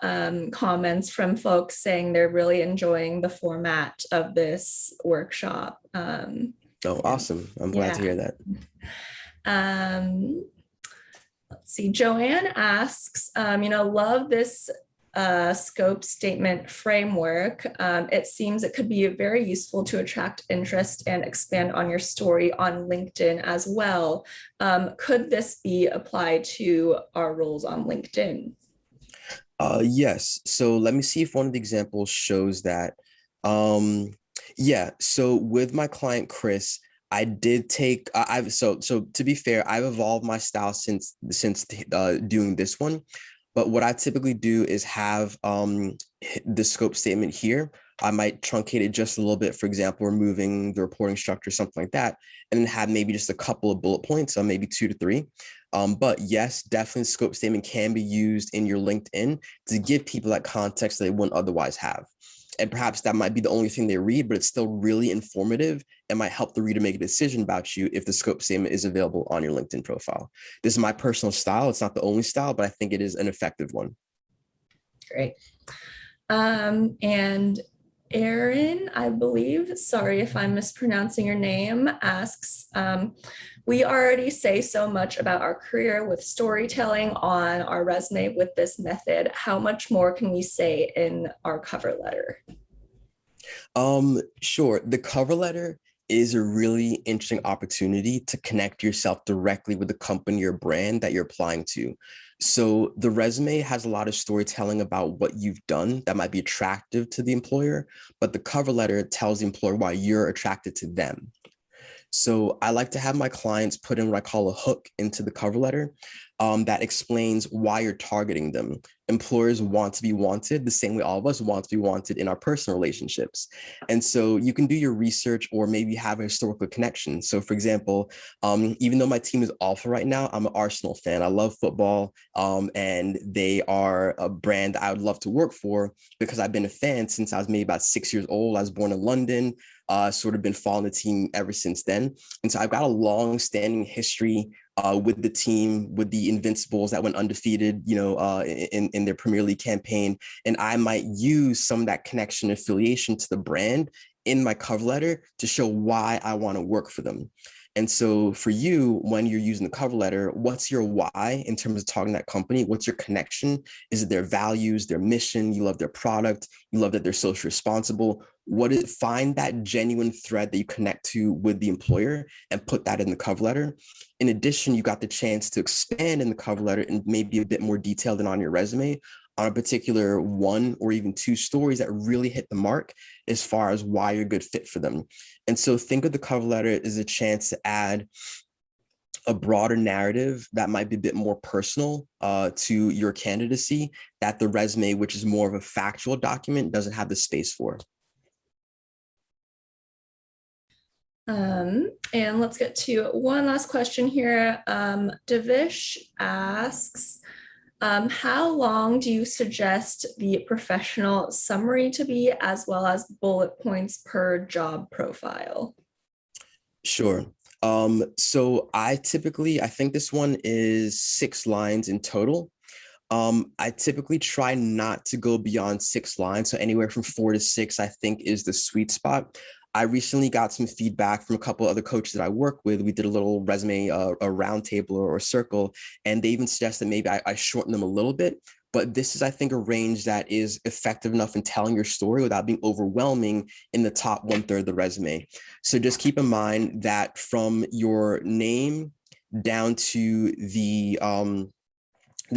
comments from folks saying they're really enjoying the format of this workshop. Oh, awesome. I'm glad to hear that. Let's see, Joanne asks, love this scope statement framework. It seems it could be very useful to attract interest and expand on your story on LinkedIn as well. Could this be applied to our roles on LinkedIn? Yes. So let me see if one of the examples shows that. Yeah. So with my client, Chris, I did take, so to be fair, I've evolved my style since doing this one. But what I typically do is have the scope statement here. I might truncate it just a little bit, for example, removing the reporting structure, something like that, and then have maybe just a couple of bullet points, maybe 2 to 3. But yes, definitely scope statement can be used in your LinkedIn to give people that context that they wouldn't otherwise have. And perhaps that might be the only thing they read, but it's still really informative and might help the reader make a decision about you if the scope statement is available on your LinkedIn profile. This is my personal style. It's not the only style, but I think it is an effective one. Great. And Erin, I believe, sorry if I'm mispronouncing your name, asks, we already say so much about our career with storytelling on our resume with this method. How much more can we say in our cover letter? Sure. The cover letter is a really interesting opportunity to connect yourself directly with the company or brand that you're applying to. So the resume has a lot of storytelling about what you've done that might be attractive to the employer, but the cover letter tells the employer why you're attracted to them. So I like to have my clients put in what I call a hook into the cover letter. that explains why you're targeting them. Employers want to be wanted the same way all of us want to be wanted in our personal relationships. And so you can do your research or maybe have a historical connection. So for example, even though my team is awful right now, I'm an Arsenal fan. I love football, and they are a brand I would love to work for because I've been a fan since I was maybe about 6 years old. I was born in London, sort of been following the team ever since then. And so I've got a long-standing history with the team, with the Invincibles that went undefeated, in their Premier League campaign. And I might use some of that connection affiliation to the brand in my cover letter to show why I want to work for them. And so for you, when you're using the cover letter, what's your why in terms of talking to that company? What's your connection? Is it their values, their mission? You love their product. You love that they're socially responsible. Find that genuine thread that you connect to with the employer and put that in the cover letter. In addition, you got the chance to expand in the cover letter and maybe a bit more detailed than on your resume on a particular one or even two stories that really hit the mark as far as why you're a good fit for them. And so think of the cover letter as a chance to add a broader narrative that might be a bit more personal to your candidacy that the resume, which is more of a factual document, doesn't have the space for. And let's get to one last question here. Devish asks, how long do you suggest the professional summary to be, as well as bullet points per job profile? Sure. So I think this one is 6 lines in total. I typically try not to go beyond 6 lines. So anywhere from 4 to 6, I think, is the sweet spot. I recently got some feedback from a couple of other coaches that I work with. We did a little resume, a round table or a circle, and they even suggested maybe I shorten them a little bit. But this is, I think, a range that is effective enough in telling your story without being overwhelming in the top 1/3 of the resume. So just keep in mind that from your name down to the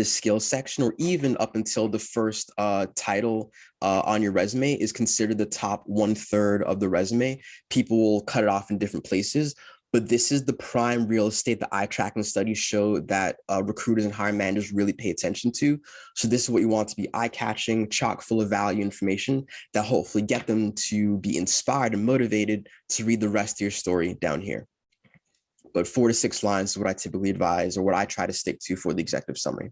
skills section, or even up until the first title on your resume, is considered the top 1/3 of the resume. People will cut it off in different places, but this is the prime real estate that eye tracking studies show that recruiters and hiring managers really pay attention to. So this is what you want to be eye-catching, chock full of value information that hopefully get them to be inspired and motivated to read the rest of your story down here. But 4 to 6 lines is what I typically advise, or what I try to stick to for the executive summary.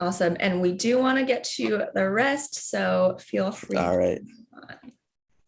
Awesome. And we do want to get to the rest, so feel free. All right.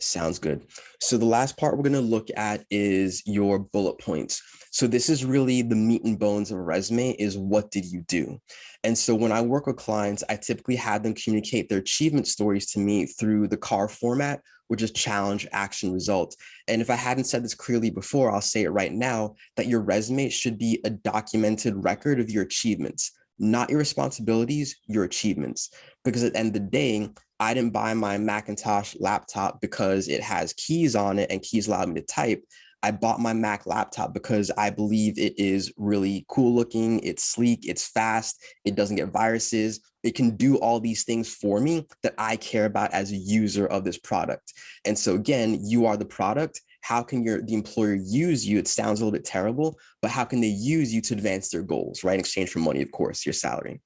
Sounds good. So the last part we're going to look at is your bullet points. So this is really the meat and bones of a resume, is what did you do? And so when I work with clients, I typically have them communicate their achievement stories to me through the CAR format, which is challenge, action, result. And if I hadn't said this clearly before, I'll say it right now, that your resume should be a documented record of your achievements, not your responsibilities, your achievements. Because at the end of the day, I didn't buy my Macintosh laptop because it has keys on it and keys allow me to type. I bought my Mac laptop because I believe it is really cool looking, it's sleek, it's fast, it doesn't get viruses. It can do all these things for me that I care about as a user of this product. And so again, you are the product. How can the employer use you? It sounds a little bit terrible, but how can they use you to advance their goals, right? In exchange for money, of course, your salary.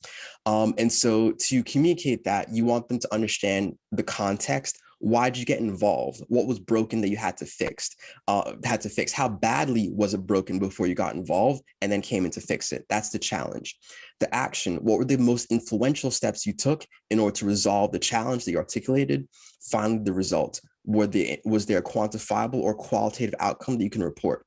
And so to communicate that, you want them to understand the context. Why did you get involved? What was broken that you had to fix? How badly was it broken before you got involved and then came in to fix it? That's the challenge. The action, what were the most influential steps you took in order to resolve the challenge that you articulated? Finally, the result. Was there a quantifiable or qualitative outcome that you can report?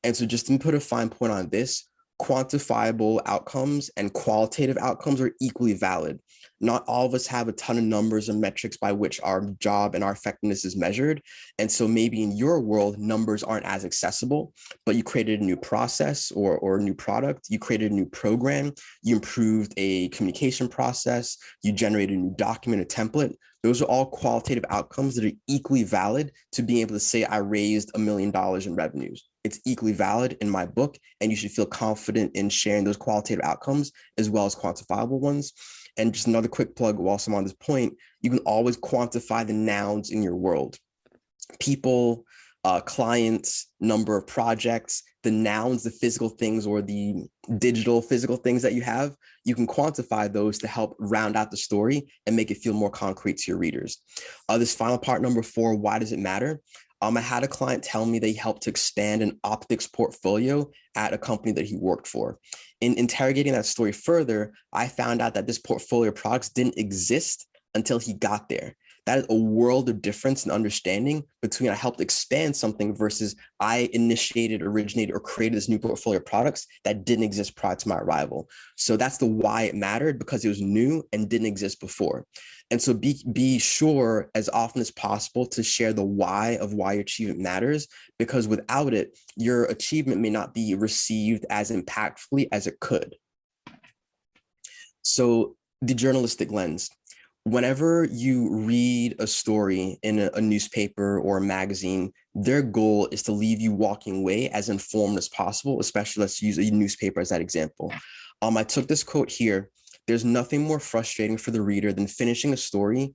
And so just to put a fine point on this, quantifiable outcomes and qualitative outcomes are equally valid. Not all of us have a ton of numbers and metrics by which our job and our effectiveness is measured. And so maybe in your world, numbers aren't as accessible, but you created a new process or a new product, you created a new program, you improved a communication process, you generated a new document, a template. Those are all qualitative outcomes that are equally valid to being able to say, I raised $1 million in revenues. It's equally valid in my book, and you should feel confident in sharing those qualitative outcomes as well as quantifiable ones. And just another quick plug whilst I'm on this point, you can always quantify the nouns in your world. People, clients, number of projects, the nouns, the physical things, or the digital physical things that you have, you can quantify those to help round out the story and make it feel more concrete to your readers. This final part, number 4, why does it matter? I had a client tell me they helped to expand an optics portfolio at a company that he worked for. In interrogating that story further, I found out that this portfolio of products didn't exist until he got there. That is a world of difference in understanding between I helped expand something versus I initiated, originated, or created this new portfolio of products that didn't exist prior to my arrival. So that's the why it mattered, because it was new and didn't exist before. And so be sure as often as possible to share the why of why your achievement matters, because without it, your achievement may not be received as impactfully as it could. So the journalistic lens. Whenever you read a story in a newspaper or a magazine, their goal is to leave you walking away as informed as possible, especially let's use a newspaper as that example. I took this quote here. There's nothing more frustrating for the reader than finishing a story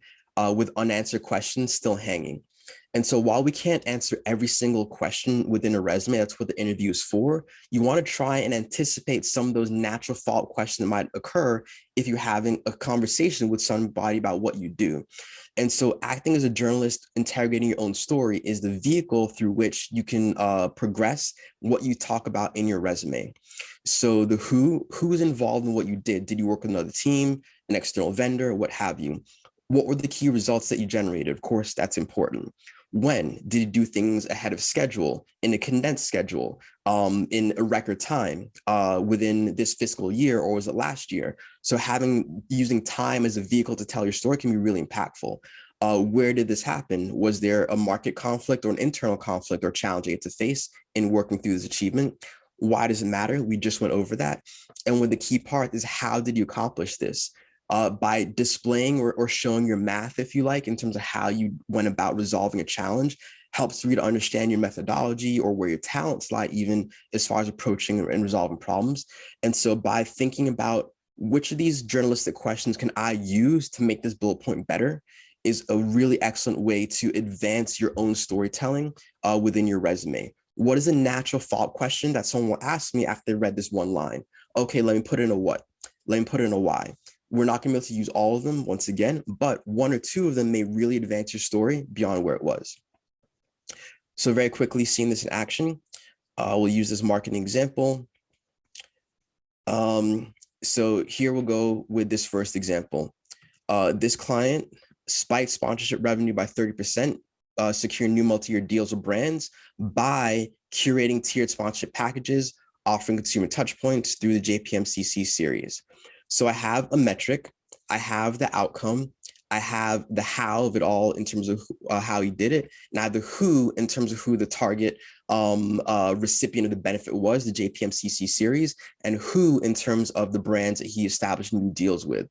with unanswered questions still hanging. And so while we can't answer every single question within a resume, that's what the interview is for, you want to try and anticipate some of those natural follow-up questions that might occur if you're having a conversation with somebody about what you do. And so acting as a journalist, interrogating your own story is the vehicle through which you can progress what you talk about in your resume. So the who is involved in what you did? Did you work with another team, an external vendor, what have you? What were the key results that you generated? Of course, that's important. When did you do things ahead of schedule, in a condensed schedule, in a record time, within this fiscal year, or was it last year? So using time as a vehicle to tell your story can be really impactful. Where did this happen? Was there a market conflict or an internal conflict or challenge you had to face in working through this achievement? Why does it matter? We just went over that. And when the key part is, how did you accomplish this? By displaying or showing your math, if you like, in terms of how you went about resolving a challenge, helps you to understand your methodology or where your talents lie, even as far as approaching and resolving problems. And so by thinking about which of these journalistic questions can I use to make this bullet point better is a really excellent way to advance your own storytelling within your resume. What is a natural follow-up question that someone will ask me after they read this one line? Okay, let me put in a what? Let me put in a why. We're not going to be able to use all of them once again, but 1 or 2 of them may really advance your story beyond where it was. So very quickly, seeing this in action, we'll use this marketing example. So here we'll go with this first example. This client spiked sponsorship revenue by 30%, secure new multi-year deals with brands by curating tiered sponsorship packages, offering consumer touch points through the JPMCC series. So I have a metric, I have the outcome, I have the how of it all in terms of how he did it, and I have the who in terms of who the target recipient of the benefit was, the JPMCC series, and who in terms of the brands that he established new deals with.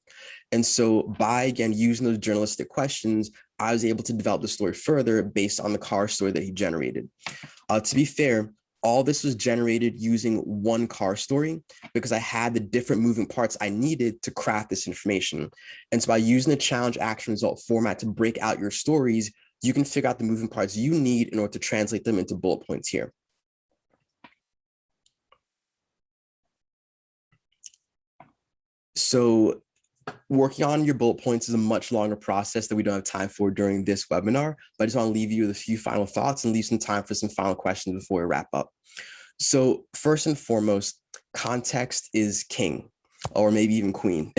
And so by, again, using those journalistic questions, I was able to develop the story further based on the car story that he generated. To be fair, all this was generated using one car story because I had the different moving parts I needed to craft this information. And so by using the challenge action result format to break out your stories, you can figure out the moving parts you need in order to translate them into bullet points here. So working on your bullet points is a much longer process that we don't have time for during this webinar, but I just want to leave you with a few final thoughts and leave some time for some final questions before we wrap up. So first and foremost, context is king, or maybe even queen.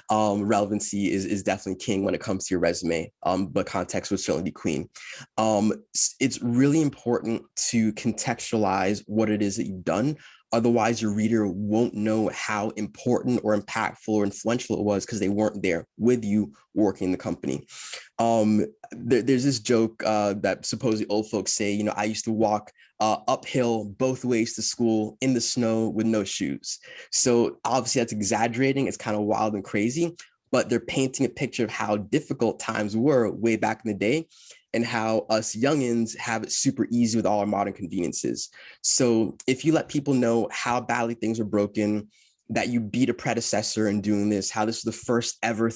Relevancy is definitely king when it comes to your resume, but context would certainly be queen. It's really important to contextualize what it is that you've done. Otherwise, your reader won't know how important or impactful or influential it was because they weren't there with you working in the company. There's this joke that supposedly old folks say, you know, I used to walk uphill both ways to school in the snow with no shoes. So obviously that's exaggerating. It's kind of wild and crazy, but they're painting a picture of how difficult times were way back in the day and how us youngins have it super easy with all our modern conveniences. So if you let people know how badly things are broken, that you beat a predecessor in doing this, how this is the first ever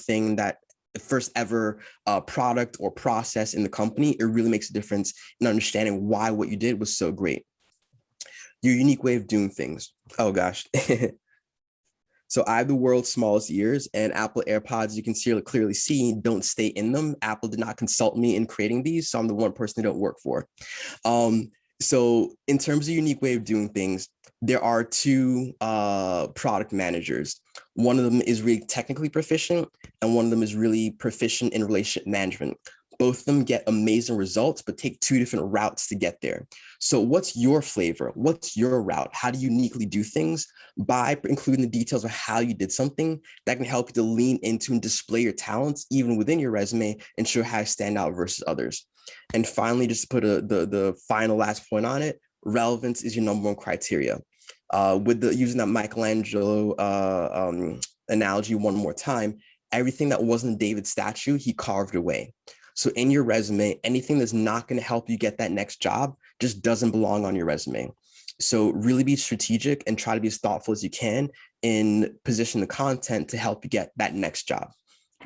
product or process in the company, it really makes a difference in understanding why what you did was so great. your unique way of doing things. Oh gosh. So I have the world's smallest ears, and Apple AirPods, you can clearly see, don't stay in them. Apple did not consult me in creating these, so I'm the one person they don't work for. So in terms of unique way of doing things, there are two product managers. One of them is really technically proficient, and one of them is really proficient in relationship management. Both of them get amazing results, but take two different routes to get there. So what's your flavor? What's your route? How do you uniquely do things? By including the details of how you did something, that can help you to lean into and display your talents even within your resume and show how you stand out versus others. And finally, just to put the final last point on it, relevance is your number one criteria. Using that Michelangelo analogy one more time, everything that wasn't David's statue, he carved away. So in your resume, anything that's not going to help you get that next job just doesn't belong on your resume. So really be strategic and try to be as thoughtful as you can in position the content to help you get that next job.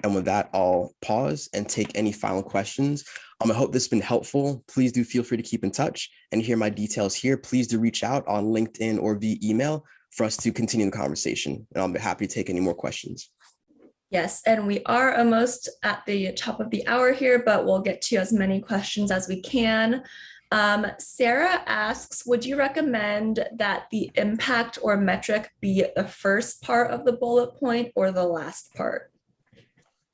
And with that, I'll pause and take any final questions. I hope this has been helpful. Please do feel free to keep in touch and hear my details here. Please do reach out on LinkedIn or via email for us to continue the conversation. And I'll be happy to take any more questions. Yes, and we are almost at the top of the hour here, but we'll get to as many questions as we can. Sarah asks, would you recommend that the impact or metric be the first part of the bullet point or the last part?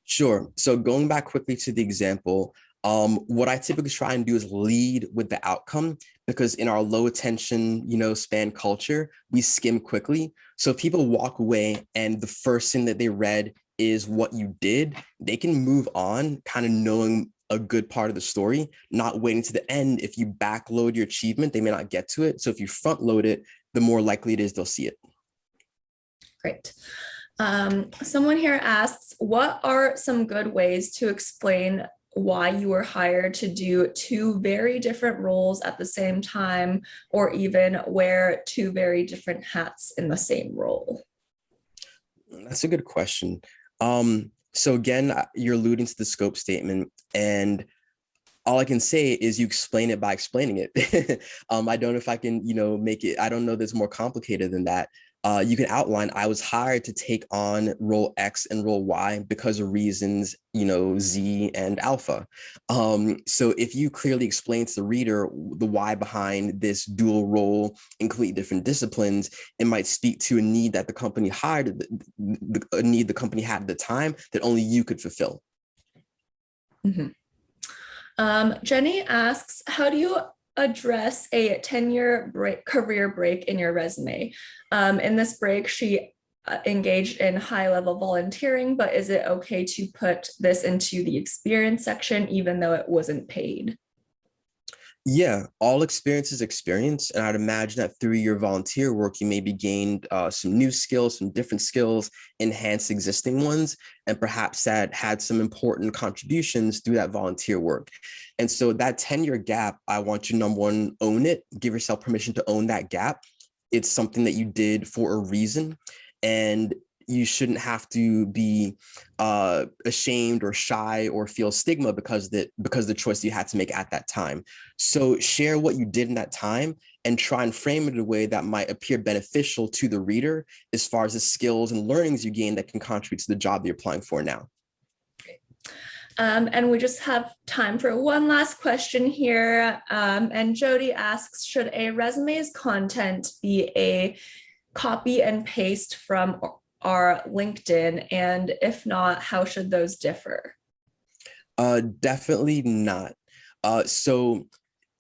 Sure. So going back quickly to the example, what I typically try and do is lead with the outcome, because in our low attention, span culture, we skim quickly. So if people walk away and the first thing that they read is what you did, they can move on kind of knowing a good part of the story, not waiting to the end. If you backload your achievement, they may not get to it. So if you front load it, the more likely it is they'll see it. Great. Someone here asks, what are some good ways to explain why you were hired to do two very different roles at the same time, or even wear two very different hats in the same role? That's a good question. So again, you're alluding to the scope statement, and all I can say is you explain it by explaining it. I don't know if I can, make it, I don't know that's more complicated than that. You can outline, I was hired to take on role X and role Y because of reasons, Z and alpha. So if you clearly explain to the reader the why behind this dual role in completely different disciplines, it might speak to a need that the company hired, a need the company had at the time that only you could fulfill. Mm-hmm. Jenny asks, how do you address a 10-year career break in your resume? In this break, she engaged in high-level volunteering, but is it okay to put this into the experience section even though it wasn't paid? Yeah, all experience is experience. And I'd imagine that through your volunteer work, you maybe gained some new skills, some different skills, enhanced existing ones, and perhaps that had some important contributions through that volunteer work. And so that 10-year gap, I want you, number one, own it, give yourself permission to own that gap. It's something that you did for a reason, and you shouldn't have to be ashamed or shy or feel stigma because the choice you had to make at that time. So share what you did in that time and try and frame it in a way that might appear beneficial to the reader as far as the skills and learnings you gain that can contribute to the job you're applying for now. And we just have time for one last question here. And Jody asks, should a resume's content be a copy and paste from our LinkedIn? And if not, how should those differ? Definitely not. So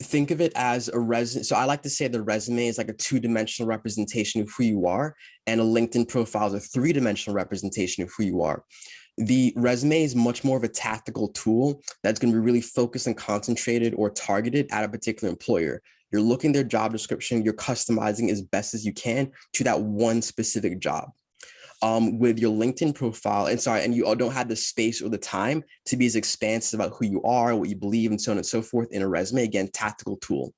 think of it as a resume. So I like to say the resume is like a two-dimensional representation of who you are, and a LinkedIn profile is a three-dimensional representation of who you are. The resume is much more of a tactical tool that's going to be really focused and concentrated or targeted at a particular employer. You're looking at their job description, you're customizing as best as you can to that one specific job. With your LinkedIn profile, and you don't have the space or the time to be as expansive about who you are, what you believe, and so on and so forth in a resume. Again, tactical tool.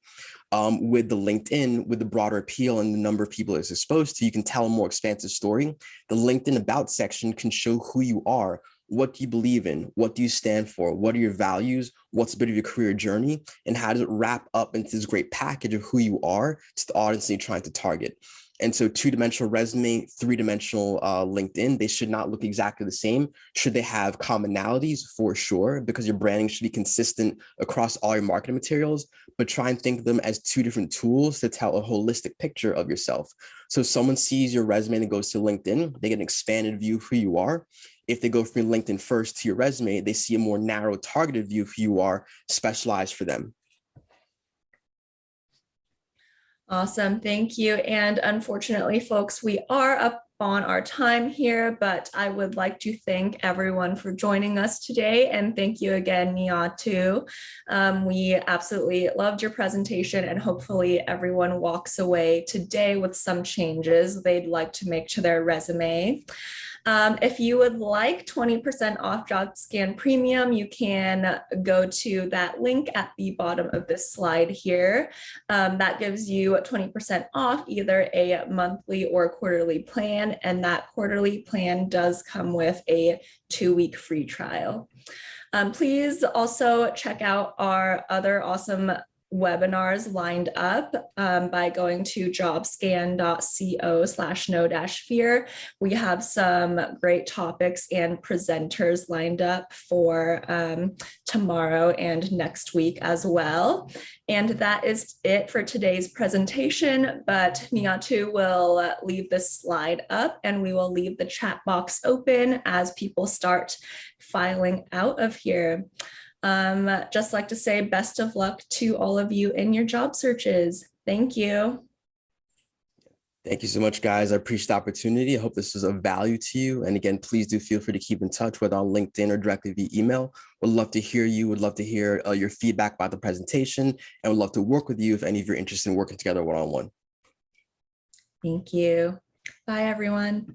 With the LinkedIn, with the broader appeal and the number of people it's exposed to, you can tell a more expansive story. The LinkedIn About section can show who you are, what do you believe in? What do you stand for? What are your values? What's a bit of your career journey? And how does it wrap up into this great package of who you are to the audience you're trying to target? And so two-dimensional resume, three-dimensional LinkedIn, they should not look exactly the same. Should they have commonalities? For sure, because your branding should be consistent across all your marketing materials, but try and think of them as two different tools to tell a holistic picture of yourself. So if someone sees your resume and goes to LinkedIn, they get an expanded view of who you are. If they go from your LinkedIn first to your resume, they see a more narrow targeted view of who you are, specialized for them. Awesome, thank you. And unfortunately, folks, we are up on our time here, but I would like to thank everyone for joining us today. And thank you again, Nii Ato. We absolutely loved your presentation, and hopefully everyone walks away today with some changes they'd like to make to their resume. If you would like 20% off Jobscan Premium, you can go to that link at the bottom of this slide here. That gives you 20% off either a monthly or quarterly plan, and that quarterly plan does come with a 2-week free trial. Please also check out our other awesome webinars lined up by going to jobscan.co/no-fear. We have some great topics and presenters lined up for tomorrow and next week as well. And that is it for today's presentation, but Nii Ato will leave this slide up and we will leave the chat box open as people start filing out of here. Just like to say best of luck to all of you in your job searches. Thank you. Thank you so much, guys. I appreciate the opportunity. I hope this was of value to you. And again, please do feel free to keep in touch, whether on LinkedIn or directly via email. Would love to hear you. Would love to hear your feedback about the presentation, and would love to work with you if any of you are interested in working together one-on-one. Thank you. Bye, everyone.